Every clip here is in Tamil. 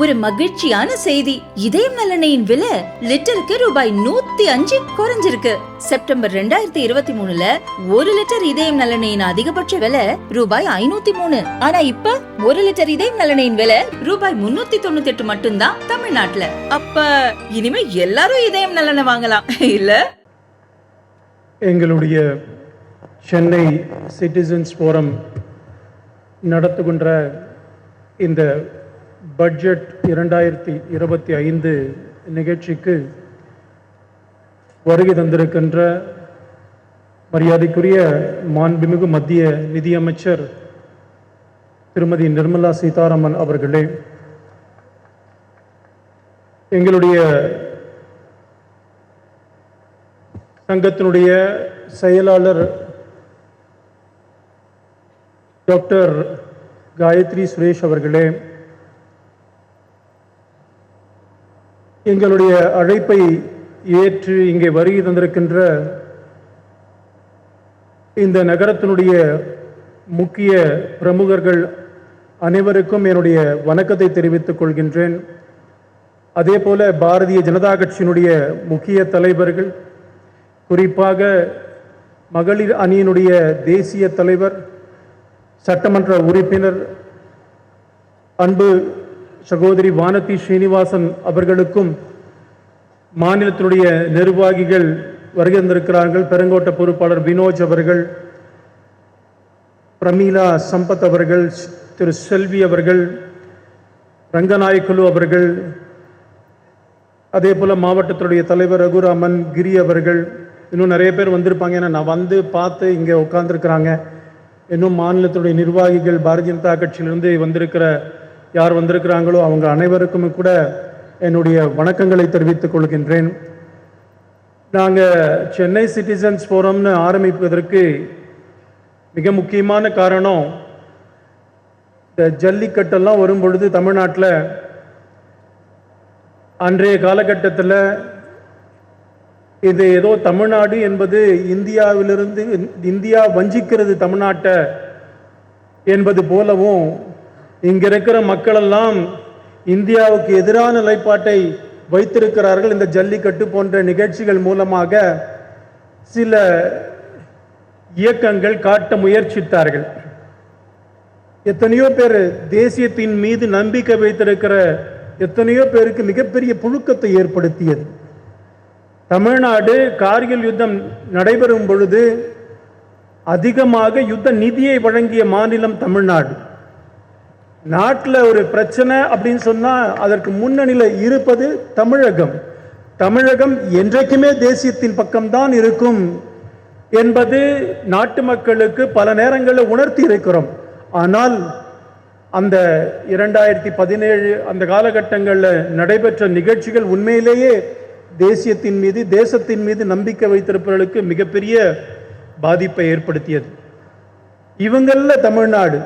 ஒரு மகிழ்ச்சியான செய்தி. இதயம் நல்லெண்ணெயின் விலை லிட்டருக்கு ரூபாய் 105 குறைஞ்சிருக்கு. செப்டம்பர் 2023ல 1 லிட்டர் இதயம் நல்லெண்ணெயின் அதிகபட்ச விலை ரூபாய் 503. ஆனா இப்ப 1 லிட்டர் இதயம் நல்லெண்ணெயின் விலை ரூபாய் 398 மட்டும்தான் தமிழ்நாட்டுல. அப்ப இனிமே எல்லாரும் இதயம் நல்லெண்ணெய் வாங்கலாம் இல்ல? எங்களுடைய சென்னை சிட்டிசன்ஸ் ஃபோரம் நடத்துகின்ற இந்த பட்ஜெட் 2025 நிகழ்ச்சிக்கு வருகை தந்திருக்கின்ற மரியாதைக்குரிய மாண்புமிகு மத்திய நிதியமைச்சர் திருமதி நிர்மலா சீதாராமன் அவர்களே, எங்களுடைய சங்கத்தினுடைய செயலாளர் டாக்டர் காயத்ரி சுரேஷ் அவர்களே, எங்களுடைய அழைப்பை ஏற்று இங்கே வருகை தந்திருக்கின்ற இந்த நகரத்தினுடைய முக்கிய பிரமுகர்கள் அனைவருக்கும் என்னுடைய வணக்கத்தை தெரிவித்துக் கொள்கின்றேன். அதே போல பாரதிய ஜனதா கட்சியினுடைய முக்கிய தலைவர்கள், குறிப்பாக மகளிர் அணியினுடைய தேசிய தலைவர், சட்டமன்ற உறுப்பினர் அன்பு சகோதரி வானதி ஸ்ரீனிவாசன் அவர்களுக்கும், மாநிலத்தினுடைய நிர்வாகிகள் வருகை தந்திருக்கிறார்கள். பெருங்கோட்ட பொறுப்பாளர் வினோஜ் அவர்கள், பிரமீளா சம்பத் அவர்கள், திரு செல்வி அவர்கள், ரங்கநாயக்குலு அவர்கள், அதே போல் மாவட்டத்தினுடைய தலைவர் ரகுராமன், கிரி அவர்கள், இன்னும் நிறைய பேர் வந்திருப்பாங்க. ஏன்னா நான் வந்து பார்த்து இங்கே உட்காந்துருக்குறாங்க. இன்னும் மாநிலத்துடைய நிர்வாகிகள், பாரதிய ஜனதா கட்சியிலிருந்து வந்திருக்கிற யார் வந்திருக்கிறாங்களோ அவங்க அனைவருக்கும் கூட என்னுடைய வணக்கங்களை தெரிவித்துக் கொள்கின்றேன். நாங்கள் சென்னை சிட்டிசன்ஸ் ஃபோரம்னு ஆரம்பிப்பதற்கு மிக முக்கியமான காரணம், இந்த ஜல்லிக்கட்டெல்லாம் வரும் பொழுது தமிழ்நாட்டில் அன்றைய காலகட்டத்தில் இது ஏதோ தமிழ்நாடு என்பது இந்தியாவிலிருந்து இந்தியா வஞ்சிக்கிறது தமிழ்நாட்டை என்பது போலவும், இங்க இருக்கிற மக்களெல்லாம் இந்தியாவுக்கு எதிரான நிலைப்பாட்டை வைத்திருக்கிறார்கள். இந்த ஜல்லிக்கட்டு போன்ற நிகழ்ச்சிகள் மூலமாக சில இயக்கங்கள் காட்ட முயற்சித்தார்கள். எத்தனையோ பேர் தேசியத்தின் மீது நம்பிக்கை வைத்திருக்கிற எத்தனையோ பேருக்கு மிகப்பெரிய புழுக்கத்தை ஏற்படுத்தியது. தமிழ்நாடு கார்கில் யுத்தம் நடைபெறும் பொழுது அதிகமாக யுத்த நிதியை வழங்கிய மாநிலம் தமிழ்நாடு. நாட்டில் ஒரு பிரச்சனை அப்படின்னு சொன்னால் அதற்கு முன்னணியில் இருப்பது தமிழகம். தமிழகம் என்றைக்குமே தேசியத்தின் பக்கம்தான் இருக்கும் என்பது நாட்டு மக்களுக்கு பல நேரங்களில் உணர்த்தி இருக்கிறோம். ஆனால் அந்த 2017 அந்த காலகட்டங்களில் நடைபெற்ற நிகழ்ச்சிகள் உண்மையிலேயே தேசியத்தின் மீது, தேசத்தின் மீது நம்பிக்கை வைத்திருப்பவர்களுக்கு மிகப்பெரிய பாதிப்பை ஏற்படுத்தியது. இவங்கள தமிழ்நாடு,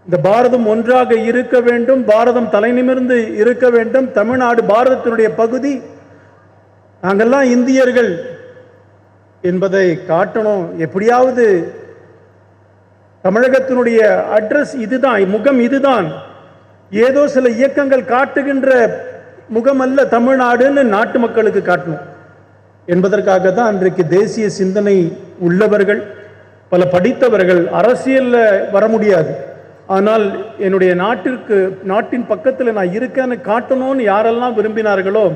இந்த பாரதம் ஒன்றாக இருக்க வேண்டும், பாரதம் தலை நிமிர்ந்து இருக்க வேண்டும், தமிழ்நாடு பாரதத்தினுடைய பகுதி, நாங்கள்லாம் இந்தியர்கள் என்பதை காட்டணும். எப்படியாவது தமிழகத்தினுடைய அட்ரஸ் இதுதான், முகம் இதுதான், ஏதோ சில இயக்கங்கள் காட்டுகின்ற முகம் அல்ல தமிழ்நாடுன்னு நாட்டு மக்களுக்கு காட்டணும் என்பதற்காக தான் அன்றைக்கு தேசிய சிந்தனை உள்ளவர்கள், பல படித்தவர்கள், அரசியலில் வர முடியாது, ஆனால் என்னுடைய நாட்டின் பக்கத்தில் நான் இருக்கேன்னு காட்டணும்னு யாரெல்லாம் விரும்பினார்களோ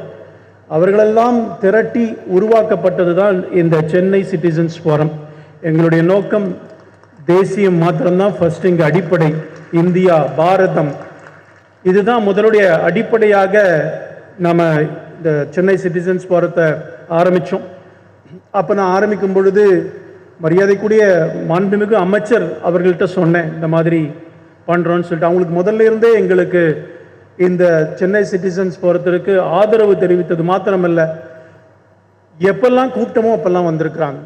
அவர்களெல்லாம் திரட்டி உருவாக்கப்பட்டது தான் இந்த சென்னை சிட்டிசன்ஸ் ஃபோரம். எங்களுடைய நோக்கம் தேசியம் மாத்திரம்தான் ஃபர்ஸ்ட், இங்கே அடிப்படை இந்தியா, பாரதம், இதுதான் முதலுடைய அடிப்படையாக நம்ம இந்த சென்னை சிட்டிசன்ஸ் ஃபோரத்தை ஆரம்பித்தோம். அப்போ நான் ஆரம்பிக்கும் பொழுது மரியாதைக்குரிய மாண்புமிகு அமைச்சர் அவர்கள்ட்ட சொன்னேன், இந்த மாதிரி பண்ணுறோன்னு சொல்லிட்டு. அவங்களுக்கு முதல்ல இருந்தே எங்களுக்கு இந்த சென்னை சிட்டிசன்ஸ் ஃபோரத்திற்கு ஆதரவு தெரிவித்தது மாத்திரமல்ல, எப்பெல்லாம் கூப்பிட்டமோ அப்பெல்லாம் வந்திருக்கிறாங்க.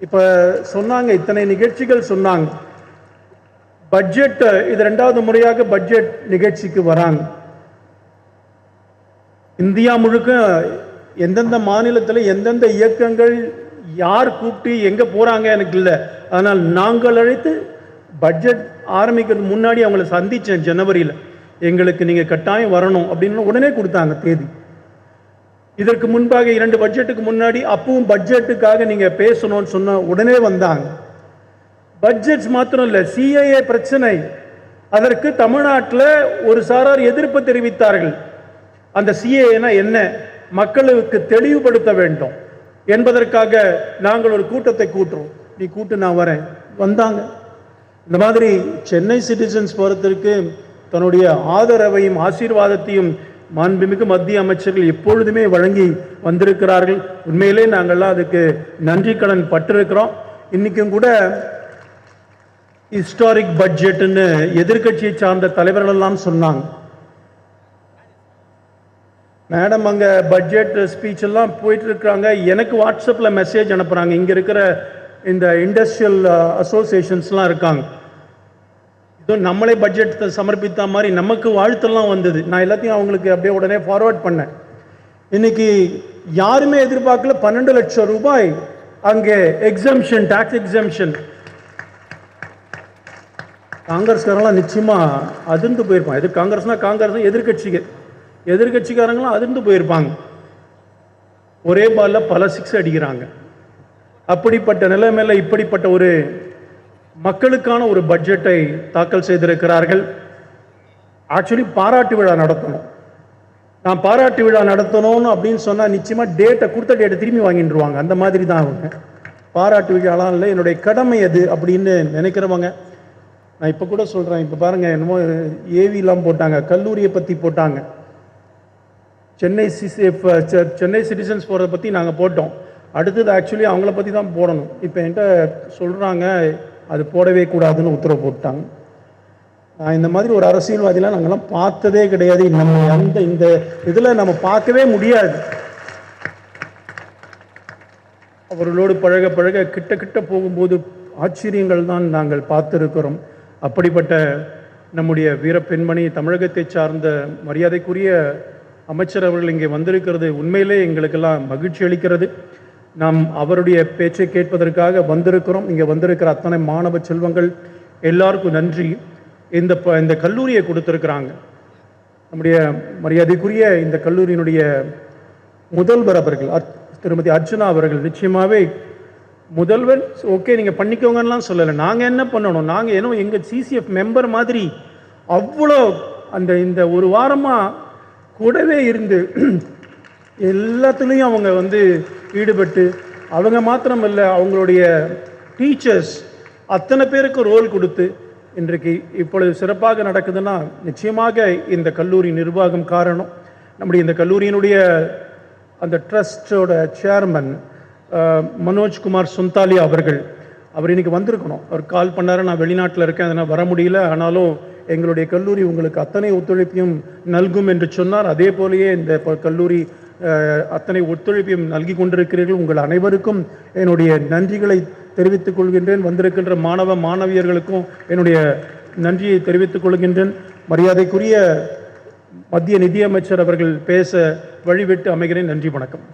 இப்போ சொன்னாங்க, இத்தனை நிகழ்ச்சிகள் சொன்னாங்க. பட்ஜெட் இது 2வது முறையாக பட்ஜெட் நிகழ்ச்சிக்கு வராங்க. இந்தியா முழுக்க எந்தெந்த மாநிலத்தில் எந்தெந்த இயக்கங்கள் யார் கூப்பிட்டு எங்கே போகிறாங்க எனக்கு இல்லை. ஆனால் நாங்கள் அழைத்து பட்ஜெட் ஆரம்பிக்கிறதுக்கு முன்னாடி அவங்கள சந்தித்தேன் ஜனவரியில். எங்களுக்கு நீங்கள் கட்டாயம் வரணும் அப்படின்னு உடனே கொடுத்தாங்க தேதி. இதற்கு முன்பாக 2 பட்ஜெட்டுக்கு முன்னாடி அப்பவும் பட்ஜெட்டுக்காக நீங்கள் பேசணும்னு சொன்ன உடனே வந்தாங்க. பட்ஜெட்ஸ் மாத்திரம் இல்லை, சிஏஏ பிரச்சனை, அதற்கு தமிழ்நாட்டில் ஒரு சாரார் எதிர்ப்பு தெரிவித்தார்கள். அந்த சிஏஏனா என்ன, மக்களுக்கு தெளிவுபடுத்த வேண்டும் என்பதற்காக நாங்கள் ஒரு கூட்டத்தை கூட்டுறோம். நீ கூட்டு, நான் வரேன். வந்தாங்க. இந்த மாதிரி சென்னை சிட்டிசன்ஸ் பொறுத்திற்கு தன்னுடைய ஆதரவையும் ஆசீர்வாதத்தையும் மாண்புமிகு மத்திய அமைச்சர்கள் எப்பொழுதுமே வழங்கி வந்திருக்கிறார்கள். உண்மையிலே நாங்கள்லாம் அதுக்கு நன்றி கடன் பட்டிருக்கிறோம். இன்றைக்கும் கூட ஹிஸ்டாரிக் பட்ஜெட்னு எதிர்கட்சியை சார்ந்த தலைவர்கள் எல்லாம் சொன்னாங்க. மேடம் அங்கே பட்ஜெட் ஸ்பீச் எல்லாம் போயிட்டு இருக்கிறாங்க. எனக்கு வாட்ஸ்அப்பில் மெசேஜ் அனுப்புகிறாங்க. இங்கே இருக்கிற இந்த இண்டஸ்ட்ரியல் அசோசியேஷன்ஸ்லாம் இருக்காங்க. இதோ நம்மளே பட்ஜெட் சமர்ப்பித்த மாதிரி நமக்கு வாழ்த்தெல்லாம் வந்தது. நான் எல்லாத்தையும் அவங்களுக்கு அப்படியே உடனே ஃபார்வர்ட் பண்ணேன். இன்னைக்கு யாருமே எதிர்பார்க்கல 12 லட்சம் ரூபாய் அங்கே எக்ஸம்ஷன், டாக்ஸ் எக்ஸம்ஷன். காங்கிரஸ்காரெல்லாம் நிச்சயமா அதிர்ந்து போயிருப்பாங்க. எது காங்கிரஸ்னா காங்கிரஸ், எதிர்கட்சிக்காரங்களாம் அதிர்ந்து போயிருப்பாங்க. ஒரே பால்ல பல 6 அடிக்கிறாங்க. அப்படிப்பட்ட நிலைமையில இப்படிப்பட்ட ஒரு மக்களுக்கான ஒரு பட்ஜெட்டை தாக்கல் செய்திருக்கிறார்கள். ஆக்சுவலி பாராட்டு விழா நடத்தணும். நான் பாராட்டு விழா நடத்தணும்னு அப்படின்னு சொன்னால் நிச்சயமா கொடுத்த டேட்டை திரும்பி வாங்கிட்டுருவாங்க. அந்த மாதிரி தான் அவங்க. பாராட்டு விழாலாம் இல்லை, என்னுடைய கடமை அது அப்படின்னு நினைக்கிறவங்க. நான் இப்போ கூட சொல்கிறேன். இப்போ பாருங்கள், என்னமோ ஏவிலாம் போட்டாங்க, கல்லூரியை பற்றி போட்டாங்க. சென்னை சிட்டிசன்ஸ் போகிறத பற்றி நாங்கள் போட்டோம். அடுத்தது ஆக்சுவலி அவங்கள பற்றி தான் போடணும். இப்போ என்கிட்ட சொல்கிறாங்க அது போடவே கூடாதுன்னு உத்தரவு போட்டாங்க. நான் இந்த மாதிரி ஒரு அரசியல்வாதிலாம் நாங்கள்லாம் பார்த்ததே கிடையாது. நம்ம இந்த இதில் நம்ம பார்க்கவே முடியாது. அவர்களோடு பழக பழக கிட்ட போகும்போது ஆச்சரியங்கள் தான் நாங்கள் பார்த்துருக்கிறோம். அப்படிப்பட்ட நம்முடைய வீரப்பெண்மணி, தமிழகத்தை சார்ந்த மரியாதைக்குரிய அமைச்சர் அவர்கள் இங்கே வந்திருக்கிறது உண்மையிலே எங்களுக்கெல்லாம் மகிழ்ச்சி அளிக்கிறது. நாம் அவருடைய பேச்சை கேட்பதற்காக வந்திருக்கிறோம். இங்கே வந்திருக்கிற அத்தனை மாணவ செல்வங்கள் எல்லாருக்கும் நன்றி. இந்த கல்லூரியை கொடுத்துருக்குறாங்க. நம்முடைய மரியாதைக்குரிய இந்த கல்லூரியினுடைய முதல்வர் அவர்கள் திருமதி அர்ச்சனா அவர்கள் நிச்சயமாகவே முதல்வர் ஓகே நீங்கள் பண்ணிக்கோங்கலாம் சொல்லலை. நாங்கள் என்ன பண்ணணும், நாங்கள் ஏன்னோ எங்கள் சிசிஎஃப் மெம்பர் மாதிரி அவ்வளோ இந்த ஒரு வாரமாக கூடவே இருந்து எல்லாத்துலேயும் அவங்க ஈடுபட்டு, அவங்க மாத்திரமல்ல அவங்களுடைய டீச்சர்ஸ் அத்தனை பேருக்கு ரோல் கொடுத்து இன்றைக்கு இப்பொழுது சிறப்பாக நடக்குதுன்னா நிச்சயமாக இந்த கல்லூரி நிர்வாகம் காரணம். நம்முடைய இந்த கல்லூரியினுடைய அந்த ட்ரஸ்டோட சேர்மன் மனோஜ்குமார் சுந்தாலியா அவர்கள், அவர் இன்னைக்கு வந்திருக்கணும். அவர் கால் பண்ணார், நான் வெளிநாட்டில் இருக்கேன், அதனால் வர முடியல, ஆனாலும் எங்களுடைய கல்லூரி உங்களுக்கு அத்தனை ஒத்துழைப்பையும் நல்கும் என்று சொன்னார். அதே போலேயே இந்த கல்லூரி அத்தனை ஒத்துழைப்பையும் நல்கி கொண்டிருக்கிறீர்கள். உங்கள் அனைவருக்கும் என்னுடைய நன்றிகளை தெரிவித்துக் கொள்கின்றேன். வந்திருக்கின்ற மாணவ மாணவியர்களுக்கும் என்னுடைய நன்றியை தெரிவித்துக் கொள்கின்றேன். மரியாதைக்குரிய மத்திய நிதியமைச்சர் அவர்கள் பேச வழிவிட்டு அமைகிறேன். நன்றி, வணக்கம்.